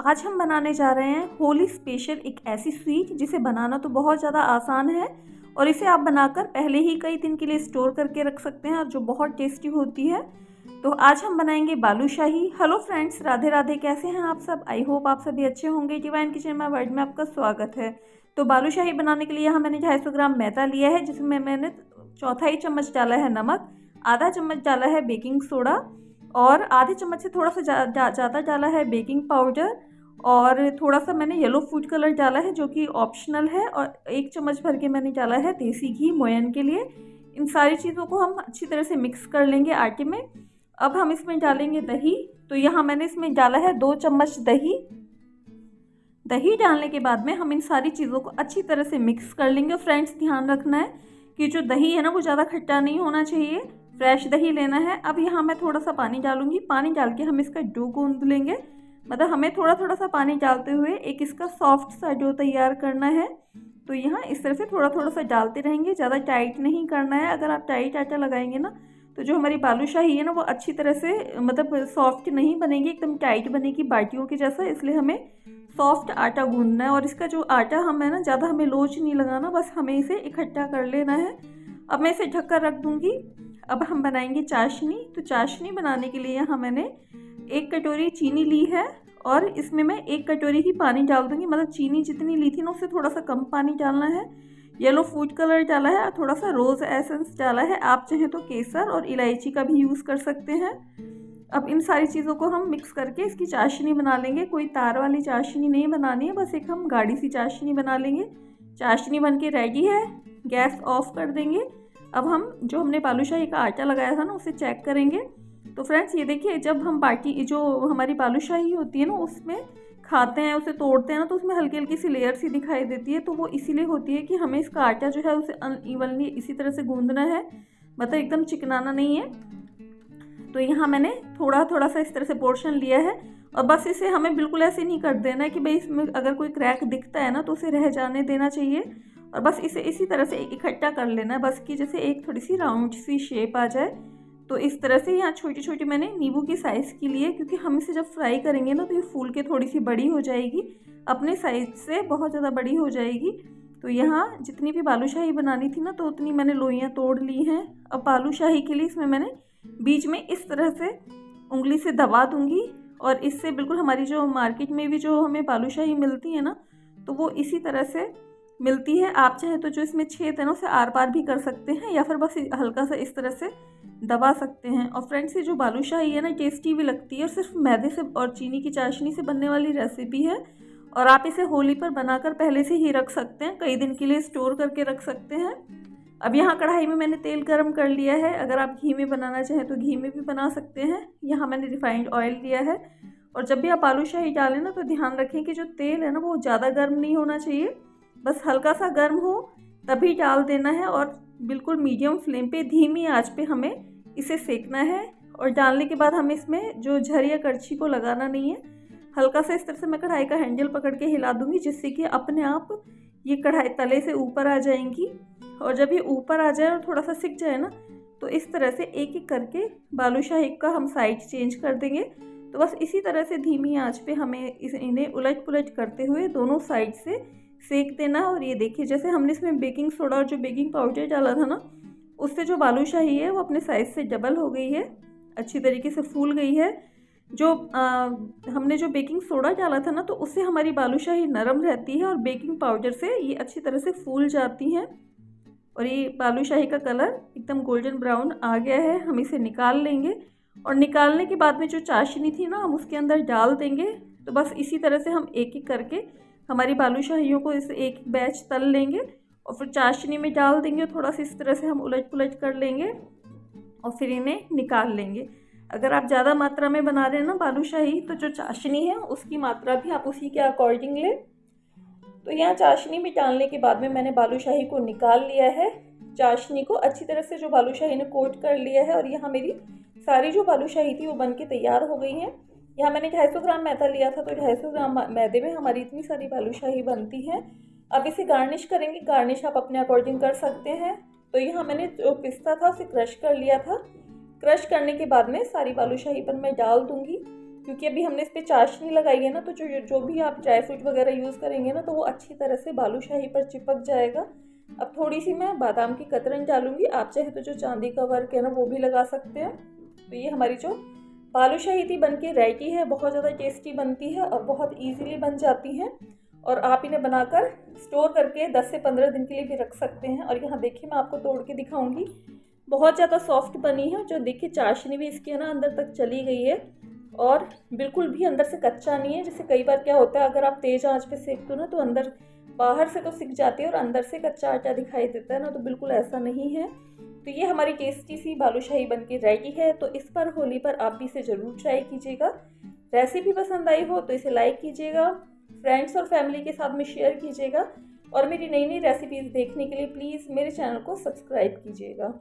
आज हम बनाने जा रहे हैं होली स्पेशल एक ऐसी स्वीट जिसे बनाना तो बहुत ज़्यादा आसान है और इसे आप बनाकर पहले ही कई दिन के लिए स्टोर करके रख सकते हैं और जो बहुत टेस्टी होती है। तो आज हम बनाएंगे बालूशाही। हेलो फ्रेंड्स, राधे राधे, कैसे हैं आप सब? आई होप आप सभी अच्छे होंगे। डिवाइन किचन में वर्ल्ड में आपका स्वागत है। तो बालूशाही बनाने के लिए यहाँ मैंने 250 ग्राम मैदा लिया है, जिसमें मैंने चौथाई चम्मच डाला है नमक, आधा चम्मच डाला है बेकिंग सोडा और आधे चम्मच से थोड़ा सा ज़्यादा डाला है बेकिंग पाउडर और थोड़ा सा मैंने येलो फूड कलर डाला है जो कि ऑप्शनल है और 1 चम्मच भर के मैंने डाला है देसी घी मोयन के लिए। इन सारी चीज़ों को हम अच्छी तरह से मिक्स कर लेंगे आटे में। अब हम इसमें डालेंगे दही। तो यहाँ मैंने इसमें डाला है 2 चम्मच दही। दही डालने के बाद में हम इन सारी चीज़ों को अच्छी तरह से मिक्स कर लेंगे। फ्रेंड्स, ध्यान रखना है कि जो दही है ना वो ज़्यादा खट्टा नहीं होना चाहिए, फ्रेश दही लेना है। अब यहाँ मैं थोड़ा सा पानी डालूंगी। पानी डाल के हम इसका डो गूंद लेंगे। मतलब हमें थोड़ा थोड़ा सा पानी डालते हुए एक इसका सॉफ्ट सा डो तैयार करना है। तो यहाँ इस तरह से थोड़ा थोड़ा सा डालते रहेंगे, ज़्यादा टाइट नहीं करना है। अगर आप टाइट आटा लगाएंगे ना तो जो हमारी बालूशाही है ना वो अच्छी तरह से मतलब सॉफ्ट नहीं बनेगी, एकदम टाइट बनेगी बाटियों के जैसा। इसलिए हमें सॉफ्ट आटा गूंदना है और इसका जो आटा हम है ना ज़्यादा हमें लोच नहीं लगाना, बस हमें इसे इकट्ठा कर लेना है। अब मैं इसे ढककर रख दूँगी। अब हम बनाएंगे चाशनी। तो चाशनी बनाने के लिए यहाँ मैंने 1 कटोरी चीनी ली है और इसमें मैं 1 कटोरी ही पानी डाल दूँगी। मतलब चीनी जितनी ली थी ना उससे थोड़ा सा कम पानी डालना है। येलो फूड कलर डाला है और थोड़ा सा रोज़ एसेंस डाला है। आप चाहें तो केसर और इलायची का भी यूज़ कर सकते हैं। अब इन सारी चीज़ों को हम मिक्स करके इसकी चाशनी बना लेंगे। कोई तार वाली चाशनी नहीं बनानी है, बस एक हम गाढ़ी सी चाशनी बना लेंगे। चाशनी बन के रेडी है, गैस ऑफ कर देंगे। अब हम जो हमने बालूशाही का आटा लगाया था ना उसे चेक करेंगे। तो फ्रेंड्स ये देखिए, जब हम बाटी जो हमारी बालूशाही होती है ना उसमें खाते हैं, उसे तोड़ते हैं ना तो उसमें हल्की हल्की सी लेयर सी दिखाई देती है। तो वो इसीलिए होती है कि हमें इसका आटा जो है उसे अनइवनली इसी तरह से गूंदना है, मतलब एकदम चिकनाना नहीं है। तो यहाँ मैंने थोड़ा थोड़ा सा इस तरह से पोर्शन लिया है और बस इसे हमें बिल्कुल ऐसे नहीं कर देना है कि भाई इसमें अगर कोई क्रैक दिखता है ना तो उसे रह जाने देना चाहिए और बस इसे इसी तरह से इकट्ठा कर लेना है, बस कि जैसे एक थोड़ी सी राउंड सी शेप आ जाए। तो इस तरह से यहाँ छोटी छोटी मैंने नींबू की साइज़ की लिए, क्योंकि हम इसे जब फ्राई करेंगे ना तो ये फूल के थोड़ी सी बड़ी हो जाएगी, अपने साइज़ से बहुत ज़्यादा बड़ी हो जाएगी। तो यहाँ जितनी भी बालूशाही बनानी थी ना तो उतनी मैंने लोइयाँ तोड़ ली हैं। अब बालूशाही के लिए इसमें मैंने बीच में इस तरह से उंगली से दबा दूंगी और इससे बिल्कुल हमारी जो मार्केट में भी जो हमें बालूशाही मिलती है ना तो वो इसी तरह से मिलती है। आप चाहे तो जो इसमें छेद है ना उसे आर पार भी कर सकते हैं या फिर बस हल्का सा इस तरह से दबा सकते हैं। और फ्रेंड्स, ये जो बालूशाही है ना टेस्टी भी लगती है और सिर्फ मैदे से और चीनी की चाशनी से बनने वाली रेसिपी है और आप इसे होली पर बनाकर पहले से ही रख सकते हैं, कई दिन के लिए स्टोर करके रख सकते हैं। अब यहाँ कढ़ाई में मैंने तेल गरम कर लिया है। अगर आप घी में बनाना चाहें तो घी में भी बना सकते हैं। यहाँ मैंने रिफाइंड ऑयल लिया है और जब भी आप बालूशाही डालें ना तो ध्यान रखें कि जो तेल है ना वो ज़्यादा गर्म नहीं होना चाहिए, बस हल्का सा गर्म हो तभी डाल देना है और बिल्कुल मीडियम फ्लेम पे धीमी आंच पे हमें इसे सेकना है। और डालने के बाद हमें इसमें जो झरी या करछी को लगाना नहीं है, हल्का सा इस तरह से मैं कढ़ाई का हैंडल पकड़ के हिला दूंगी जिससे कि अपने आप ये कढ़ाई तले से ऊपर आ जाएंगी। और जब ये ऊपर आ जाए और थोड़ा सा सिक जाए ना तो इस तरह से एक एक करके बालूशाही का हम साइड चेंज कर देंगे। तो बस इसी तरह से धीमी आंच पे हमें इन्हें उलट पुलट करते हुए दोनों साइड से सेक देना है। और ये देखिए, जैसे हमने इसमें बेकिंग सोडा और जो बेकिंग पाउडर डाला था ना उससे जो बालूशाही है वो अपने साइज़ से डबल हो गई है, अच्छी तरीके से फूल गई है। जो हमने जो बेकिंग सोडा डाला था ना तो उससे हमारी बालूशाही नरम रहती है और बेकिंग पाउडर से ये अच्छी तरह से फूल जाती हैं। और ये बालूशाही का कलर एकदम गोल्डन ब्राउन आ गया है। हम इसे निकाल लेंगे और निकालने के बाद में जो चाशनी थी ना हम उसके अंदर डाल देंगे। तो बस इसी तरह से हम एक एक करके हमारी बालूशाहियों को इस एक बैच तल लेंगे और फिर चाशनी में डाल देंगे। थोड़ा सा इस तरह से हम उलट पुलट कर लेंगे और फिर इन्हें निकाल लेंगे। अगर आप ज़्यादा मात्रा में बना रहे हैं ना बालूशाही तो जो चाशनी है उसकी मात्रा भी आप उसी के अकॉर्डिंग लें। तो यहाँ चाशनी में डालने के बाद में मैंने बालूशाही को निकाल लिया है। चाशनी को अच्छी तरह से जो बालूशाही ने कोट कर लिया है और यहाँ मेरी सारी जो बालूशाही थी वो बन के तैयार हो गई है। यहाँ मैंने 250 ग्राम मैदा लिया था तो 250 ग्राम मैदे में हमारी इतनी सारी बालूशाही बनती है। अब इसे गार्निश करेंगे। गार्निश आप अपने अकॉर्डिंग कर सकते हैं। तो यहाँ मैंने जो पिस्ता था उसे क्रश कर लिया था। क्रश करने के बाद में सारी बालूशाही पर मैं डाल दूँगी क्योंकि अभी हमने इस पर चाशनी लगाई है ना, तो जो भी आप ड्राई फ्रूट वगैरह यूज़ करेंगे ना, तो वो अच्छी तरह से बालूशाही पर चिपक जाएगा। अब थोड़ी सी मैं बादाम की कतरन डालूंगी, आप चाहे तो जो चांदी का वर्क है ना वो भी लगा सकते हैं। तो ये हमारी जो बालूशाही थी बनके रेडी है, बहुत ज़्यादा टेस्टी बनती है और बहुत ईजिली बन जाती है। और आप इन्हें बनाकर स्टोर करके 10 से 15 दिन के लिए भी रख सकते हैं। और यहाँ देखिए मैं आपको तोड़ के दिखाऊंगी, बहुत ज़्यादा सॉफ्ट बनी है। जो देखिए चाशनी भी इसकी है ना अंदर तक चली गई है और बिल्कुल भी अंदर से कच्चा नहीं है। जैसे कई बार क्या होता है, अगर आप तेज आंच पे सेकते हो ना तो अंदर बाहर से तो सिक जाती है और अंदर से कच्चा आटा दिखाई देता है ना, तो बिल्कुल ऐसा नहीं है। तो ये हमारी टेस्टी सी बालूशाही बनके रेडी है। तो इस पर होली पर आप भी इसे ज़रूर ट्राई कीजिएगा। रेसिपी पसंद आई हो तो इसे लाइक कीजिएगा, फ्रेंड्स और फैमिली के साथ में शेयर कीजिएगा और मेरी नई नई रेसिपीज़ देखने के लिए प्लीज़ मेरे चैनल को सब्सक्राइब कीजिएगा।